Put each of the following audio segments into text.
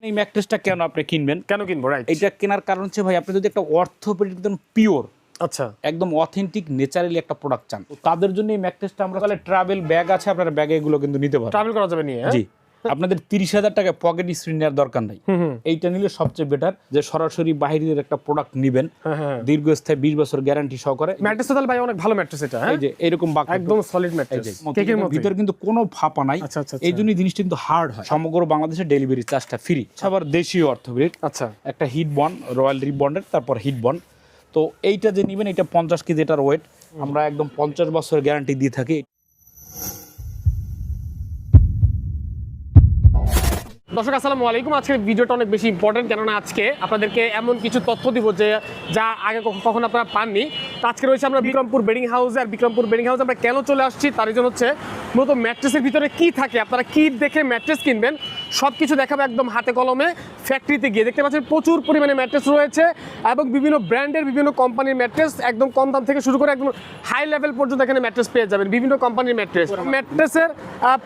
এই ম্যাট্রেসটা কেন আপনি কিনবেন? কেন কিনবো? রাইট, এটা কেনার কারণ হচ্ছে ভাই আপনি যদি একটা অর্থোপেডিক একদম পিওর, আচ্ছা, একদম অথেন্টিক ন্যাচারালি একটা প্রোডাক্ট চান, তাদের জন্য এই ম্যাট্রেসটা আমরা তাহলে ট্রাভেল ব্যাগ আছে আপনার ব্যাগে এগুলো কিন্তু নিতে পারেন, ট্রাভেল করা যাবে নিয়ে। জি। আপনাদের 30,000 টাকা পকেট স্ক্রিন নেওয়ার দরকার নাই, এইটা নিলে সবচেয়ে বেটার যে সরাসরি বাইরের একটা প্রোডাক্ট নিবেন দীর্ঘস্থায়ী 20 বছর গ্যারান্টি সহকারে। ম্যাট্রেস তো তাহলে ভাই অনেক ভালো ম্যাট্রেস এটা, এই যে এরকম বাঁকা একদম সলিড ম্যাট্রেস, কেকের মতো, ভিতরে কিন্তু কোনো ফাঁপা নাই। আচ্ছা আচ্ছা, এই জন্য জিনিসটা কিন্তু হার্ড হয়। সমগ্র বাংলাদেশে ডেলিভারি চার্জটা ফ্রি। আবার দেশীয় অর্থোপেডিক, আচ্ছা, একটা হিট বন্ড রয়্যাল রিবন্ডের, তারপর হিট বন্ড। তো এইটা যে নেবেন এটা 50 কেজি এটার ওয়েট, আমরা একদম 50 বছরের গ্যারান্টি দিয়ে থাকি। দর্শক আসসালামু আলাইকুম। আজকের ভিডিওটা অনেক বেশি ইম্পর্টেন্ট, কেননা আজকে আপনাদেরকে এমন কিছু তথ্য দিব যে যা আগে কখনো আপনারা পাননি। তো আজকে রয়েছে আমরা বিক্রমপুর বেডিং হাউসে। আর বিক্রমপুর বেডিং হাউসে আমরা কেন চলে আসছি তার রিজন হচ্ছে মূলত ম্যাট্রেসের ভিতরে কি থাকে, আপনারা কি দেখে ম্যাট্রেস কিনবেন সব কিছু দেখাবো একদম হাতে কলমে। ফ্যাক্টরিতে গিয়ে দেখতে পাচ্ছেন প্রচুর পরিমাণে ম্যাট্রেস রয়েছে এবং বিভিন্ন ব্র্যান্ডের বিভিন্ন কোম্পানির ম্যাট্রেস, একদম কম দাম থেকে শুরু করে একদম হাই লেভেল পর্যন্ত এখানে ম্যাট্রেস পেয়ে যাবেন, বিভিন্ন কোম্পানির ম্যাট্রেস। ম্যাট্রেসের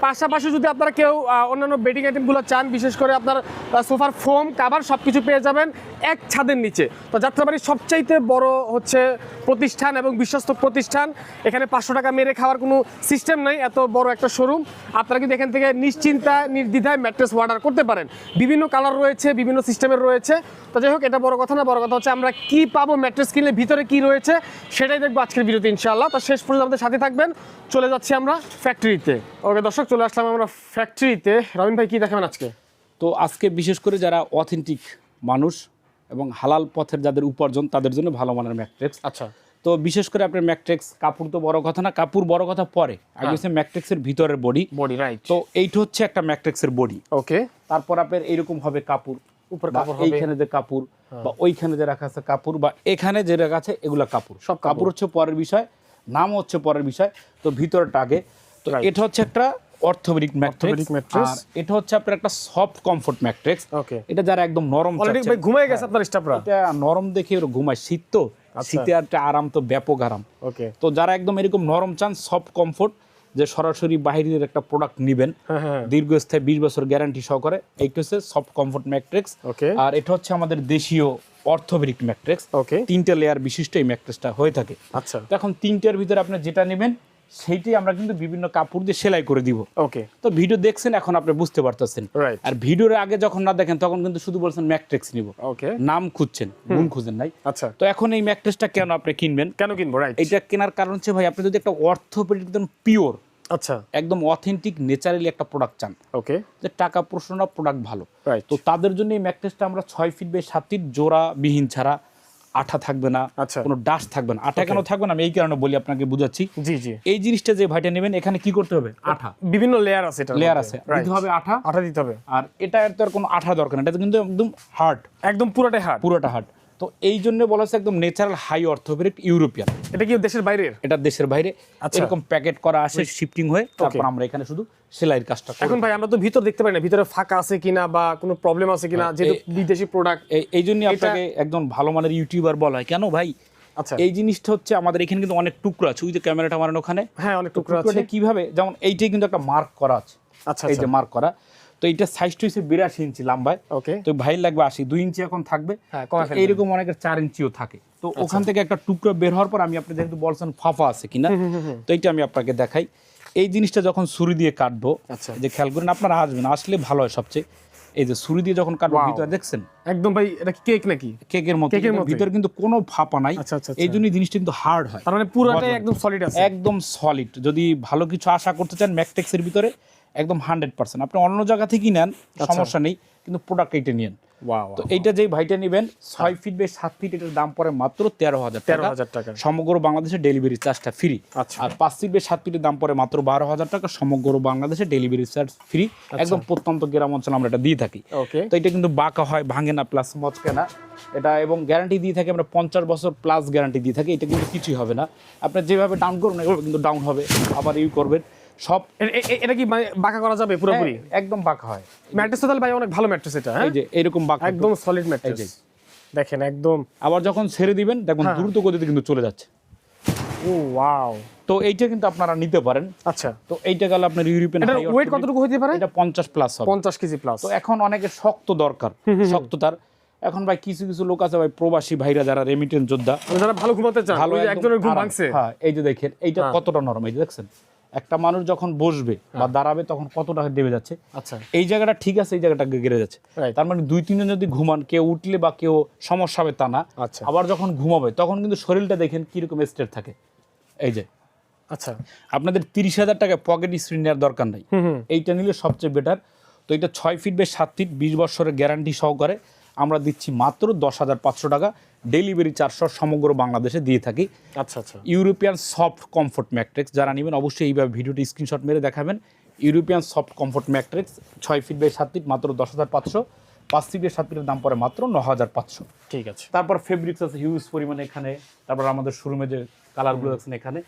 পাশাপাশি যদি আপনারা কেউ অন্যান্য বেডিং আইটেমগুলো চান, বিশেষ করে আপনার সোফার ফোম কাভার সব কিছু পেয়ে যাবেন এক ছাদের নিচে। তো যাত্রাবাড়ির সবচাইতে বড় হচ্ছে প্রতিষ্ঠান এবং বিশ্বস্ত প্রতিষ্ঠান। এখানে 500 টাকা মেরে খাওয়ার কোনো সিস্টেম নাই, এত বড় একটা শোরুম। আপনারা কিন্তু এখান থেকে নিশ্চিন্তা নির্দ্বিধায় ম্যাট্রেস অর্ডার করতে পারেন। বিভিন্ন কালার রয়েছে, বিভিন্ন সিস্টেমের রয়েছে। তো যাই হোক, এটা বড় কথা না, বড় কথা হচ্ছে আমরা কি পাবো ম্যাট্রেস কিনলে, ভিতরে কি রয়েছে সেটাই দেখবো আজকের ভিডিওতে ইনশাআল্লাহ। তো শেষ পর্যন্ত আমাদের সাথে থাকবেন। চলে যাচ্ছি আমরা ফ্যাক্টরিতে। ওকে দর্শক, চলে আসলাম আমরা ফ্যাক্টরিতে। রবিন ভাই কি দেখাবেন আজকে? তো আজকে বিশেষ করে যারা অথেন্টিক মানুষ এবং হালাল পথের যাদের উপার্জন তাদের জন্য ভালো মানের ম্যাট্রেক্স। আচ্ছা, তো বিশেষ করে আপনার ম্যাট্রেক্স, কাপড় তো বড় কথা না, কাপড় বড় কথা পরে, আগে হচ্ছে ম্যাট্রেক্সের ভিতরের বডি। রাইট। তো এইটা হচ্ছে একটা ম্যাট্রেক্সের বডি। ওকে, তারপর আপনার এইরকম হবে কাপড়, উপর কাপড় হবে, এইখানে যে কাপড় বা ওইখানে যে রাখা আছে কাপড় বা এখানে যে রাখা আছে এগুলা কাপড়। সব কাপড় হচ্ছে পরের বিষয়, নাম হচ্ছে পরের বিষয়। তো ভিতরটা আগে। তো এটা হচ্ছে একটা অর্থোপেডিক ম্যাট্রেক্স, আর এটা হচ্ছে আপনার একটা সফট কমফোর্ট ম্যাট্রেক্স। ওকে, এটা যারা একদম নরম, অলরেডি ভাই ঘুমিয়ে গেছে আপনার স্টাফরা, এটা নরম দেখে ওরা ঘুমায়, শীত তো, শীতে একটা আরাম তো ব্যাপক আরাম। ওকে, তো যারা একদম এরকম নরম চান, সফট কমফোর্ট, যে সরাসরি বাইরের একটা প্রোডাক্ট নেবেন দীর্ঘস্থায়ী 20 বছর গ্যারান্টি সহকারে, এইটা হচ্ছে সফট কমফোর্ট ম্যাট্রেক্স। ওকে, আর এটা হচ্ছে আমাদের দেশীয় অর্থোপেডিক ম্যাট্রেক্স। ওকে, 3টে লেয়ার বিশিষ্ট এই ম্যাট্রেসটা হয়ে থাকে। আচ্ছা, তো এখন 3টের ভিতরে আপনি যেটা নেবেন সেইটাই আমরা কিন্তু বিভিন্ন কাপড় দিয়ে সেলাই করে দিব। ওকে, তো ভিডিও দেখছেন, এখন আপনি বুঝতে পারতেছেন। রাইট। আর ভিডিওর আগে যখন না দেখেন তখন কিন্তু শুধু বলছেন ম্যাট্রেক্স নিব, ওকে, নাম খুঁজছেন, গুণ খুঁজেন নাই। আচ্ছা, তো এখন এই ম্যাট্রেসটা কেন আপনি কিনবেন? কেন কিনবো? রাইট, এটা কেনার কারণ হচ্ছে ভাই আপনি যদি একটা অর্থোপেডিক একদম পিওর, আচ্ছা, একদম অথেন্টিক ন্যাচারালি একটা প্রোডাক্ট চান, ওকে, যে টাকা প্রশ্ন না, প্রোডাক্ট ভালো, রাইট। তো তাদের জন্য এই ম্যাট্রেসটা আমরা 6 ফিট বাই 7 ফিট জোড়া বিহীন ছাড়া, আঠা থাকবে না, আচ্ছা, কোনো ডাস্ট থাকবে না। আঠা কেন থাকবে না আমি এই কারণে বলি, আপনাকে বুঝাচ্ছি। জি জি, এই জিনিসটা যে ভাইটা নেবেন এখানে কি করতে হবে, আঠা, বিভিন্ন লেয়ার আছে, এটা লেয়ার আছে, দিতে হবে আঠা, আঠা দিতে হবে। আর এটা তো আর কোনো আঠা দরকার না, এটা কিন্তু একদম হার্ড, একদম পুরোটাই হার্ড, পুরোটা হার্ড। তো এই জন্য বলা হচ্ছে একদম ন্যাচারাল হাই অর্থোপেডিক ইউরোপিয়ান। এটা কি দেশের বাইরের? এটা দেশের বাইরে, আচ্ছা, এরকম প্যাকেট করা আসে, শিফটিং হয়ে, তারপর আমরা এখানে শুধু সেলাইয়ের কাজটা করি। এখন ভাই আমরা তো ভিতর দেখতে পাই না, ভিতরে ফাঁকা আছে কিনা বা কোনো প্রবলেম আছে কিনা, যেহেতু বিদেশি প্রোডাক্ট। এই জন্য আপনাকে একদম ভালো মানের ইউটিউবার বলা হয়। কেন ভাই? আচ্ছা, এই জিনিসটা হচ্ছে আমাদের এখানে কিন্তু অনেক টুকরো আছে, ওই যে ক্যামেরাটা মারেন ওখানে, হ্যাঁ অনেক টুকরো আছে। কিভাবে, যেমন এইটাই কিন্তু একটা মার্ক করা আছে, আচ্ছা, এই যে মার্ক করা। তো এইটা সাইজটা হচ্ছে 82 ইঞ্চি লম্বায়, ওকে, তো ভাই লাগবে 80, 2 ইঞ্চি এখন থাকবে, এইরকম অনেকের 4 ইঞ্চিও থাকে। তো ওখান থেকে একটা টুকরো বের হওয়ার পর আমি আপনি যেহেতু বলছেন ফাফা আছে কিনা, তো এইটা আমি আপনাকে দেখাই। এই জিনিসটা যখন ছুরি দিয়ে কাটবো, আচ্ছা, যে খেয়াল করেন, আপনারা আসবেন, আসলে ভালো হয় সবচেয়ে। এই যে ছুরি দিয়ে যখন কাটবো, ভিতরে দেখছেন একদম ভাই এটা কেক নাকি? কেকের মতো, ভিতরে কিন্তু কোনো ফাঁপা নাই। আচ্ছা, আচ্ছা, এই জন্য জিনিসটা কিন্তু হার্ড হয়, তার মানে পুরোটাই একদম সলিড আছে, একদম সলিড। যদি ভালো কিছু আশা করতে চান ম্যাট্রেক্সের ভিতরে একদম 100%। আপনি অন্য জায়গা থেকেই নেন, সমস্যা নেই, কিন্তু প্রোডাক্ট এইটা নিন। তো এইটা যেই ভাইটা নেবেন 6 ফিট বাই 7 ফিট, এটার দাম পড়ে মাত্র 13,000 টাকা। সমগ্র বাংলাদেশে ডেলিভারি চার্জটা ফ্রি। আর 5 ফিট বাই 7 ফিটের দাম পড়ে মাত্র 12,000 টাকা। সমগ্র বাংলাদেশে ডেলিভারি চার্জ ফ্রি, একদম প্রত্যন্ত গ্রাম অঞ্চলে আমরা এটা দিয়ে থাকি। তো এটা কিন্তু বাঁকা হয়, ভাঙে না, প্লাস মচকে না এটা, এবং গ্যারান্টি দিয়ে থাকি আমরা 50 বছর প্লাস গ্যারান্টি দিয়ে থাকি। এটা কিন্তু কিছুই হবে না, আপনি যেভাবে ডাউন করবেন এভাবে কিন্তু ডাউন হবে, আবার ইউ করবেন সব। এটা কি বাঁকা করা যাবে পুরোপুরি? একদম বাঁকা হয়। ম্যাট্রেস তো তাহলে ভাই অনেক ভালো ম্যাট্রেস এটা, এই যে এরকম বাঁকা, একদম সলিড ম্যাট্রেস দেখেন একদম। আবার যখন ছেড়ে দিবেন দেখুন দ্রুত গতিতে কিন্তু চলে যাচ্ছে, ও ওয়াও, তো এইটা কিন্তু আপনারা নিতে পারেন। আচ্ছা, তো এইটা গেল আপনার ইউরোপিয়ান। এটার ওয়েট কতটুকু হতে পারে? এটা 50 প্লাস হবে, 50 কেজি প্লাস। তো এখন অনেকে শক্ত দরকার, শক্ততার। এখন ভাই কিছু কিছু লোক আছে ভাই, প্রবাসী ভাইরা যারা রেমিটেন্স যোদ্ধা, যারা ভালো ঘুমাতে চান, ভালো ওই যে একজনের ঘুম আরাম। ভাঙছে। হ্যাঁ, এই যে দেখেন এইটা কতটা নরম, এই যে দেখছেন একটা মানুষ যখন বসবে বা দাঁড়াবে তখন কতটা দেবে যাচ্ছে। আচ্ছা, এই জায়গাটা ঠিক আছে, এই জায়গাটা গেড়ে যাচ্ছে। Right. তার মানে 2-3 জন যদি ঘুমান, কেউ উঠলে বা কেউ সমস্যা হবে তা না। আচ্ছা, আবার যখন ঘুমাবে তখন কিন্তু শরীরটা দেখেন কিরকম স্টেট থাকে। এই যে আচ্ছা, আপনাদের 30,000 টাকা পকেট স্ক্রিন নেওয়ার দরকার নাই, এইটা নিলে সবচেয়ে বেটার। তো এটা 6 ফিট বাই 7 ফিট 20 বছরের গ্যারান্টি সহকারে আমরা দিচ্ছি মাত্র 10,500 টাকা। ডেলিভারি চার্জ সমগ্র বাংলাদেশে দিয়ে থাকি। আচ্ছা, আচ্ছা, ইউরোপিয়ান সফট কমফোর্ট ম্যাট্রিক্স যারা নেবেন অবশ্যই এইভাবে ভিডিওটি স্ক্রিনশট মেরে দেখাবেন। European soft comfort mattress 6 feet by 7 feet মাত্র 10,500। 5 ফিট বাই 7 ফিটের দাম পড়ে মাত্র 9,500। ঠিক আছে। তারপর ফেব্রিক্স আছে হিউজ পরিমাণে এখানে। তারপর আমাদের শোরুমে যে কালারগুলো দেখছেন এখানে,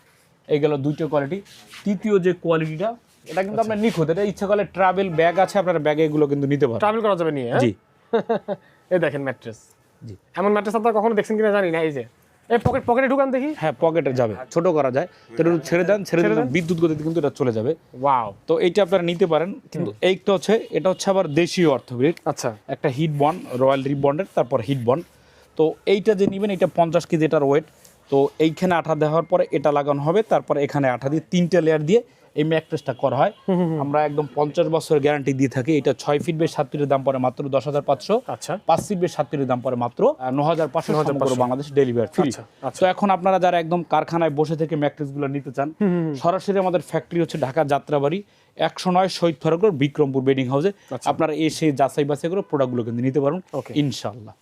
এই গেল 2টা কোয়ালিটি। তৃতীয় যে কোয়ালিটিটা, এটা কিন্তু আপনার নিখুঁত। এটা ইচ্ছা করলে ট্রাভেল ব্যাগ আছে আপনার, ব্যাগে এগুলো কিন্তু নিতে পারেন, ট্রাভেল করা যাবে নিয়ে। জি এই দেখেন ম্যাট্রেস, জি। এমন ম্যাট্রেস আপনারা কখনো দেখছেন কিনা জানি না। এই যে এই পকেটে ঢুকান দেখি। হ্যাঁ, পকেটে যাবে, ছোট করা যায়। তো এটা ছেড়ে দেন, বিদ্যুৎ গতিতে কিন্তু এটা চলে যাবে। ওয়াও, তো এইটা আপনারা নিতে পারেন। কিন্তু এইটা হচ্ছে, এটা হচ্ছে আবার দেশীয় অর্থোপেডিক। আচ্ছা, একটা হিট বন্ড, রয়্যাল রিবন্ডের, তারপর হিট বন্ড। তো এইটা যে নেবেন, এটা 50 কেজি এটার ওয়েট। তো এইখানে আঠা দেওয়ার পরে এটা লাগানো হবে, তারপর এখানে আঠা দিয়ে 3টে লেয়ার দিয়ে এই ম্যাট্রেসটা করা হয়। আমরা একদম 50 বছরের গ্যারান্টি দিয়ে থাকি। এটা 6 ফিট বাই 7 ফিটের দাম পড়ে মাত্র 10,500। আচ্ছা, 5 ফিট বাই 7 ফিটের দাম পড়ে মাত্র 9,500। সমগ্র বাংলাদেশ ডেলিভারি ফ্রি। আচ্ছা। তো এখন আপনারা যারা একদম কারখানায় বসে থেকে ম্যাট্রেসগুলো নিতে চান, সরাসরি আমাদের ফ্যাক্টরি হচ্ছে ঢাকা যাত্রাবাড়ি 109 শহীদ ফারুক রোড, বিক্রমপুর বেডিং হাউসে। আপনারা এসে যাচাই বাছাই করে প্রোডাক্টগুলো কিন্তু নিতে পারবেন Okay. ইনশাআল্লাহ।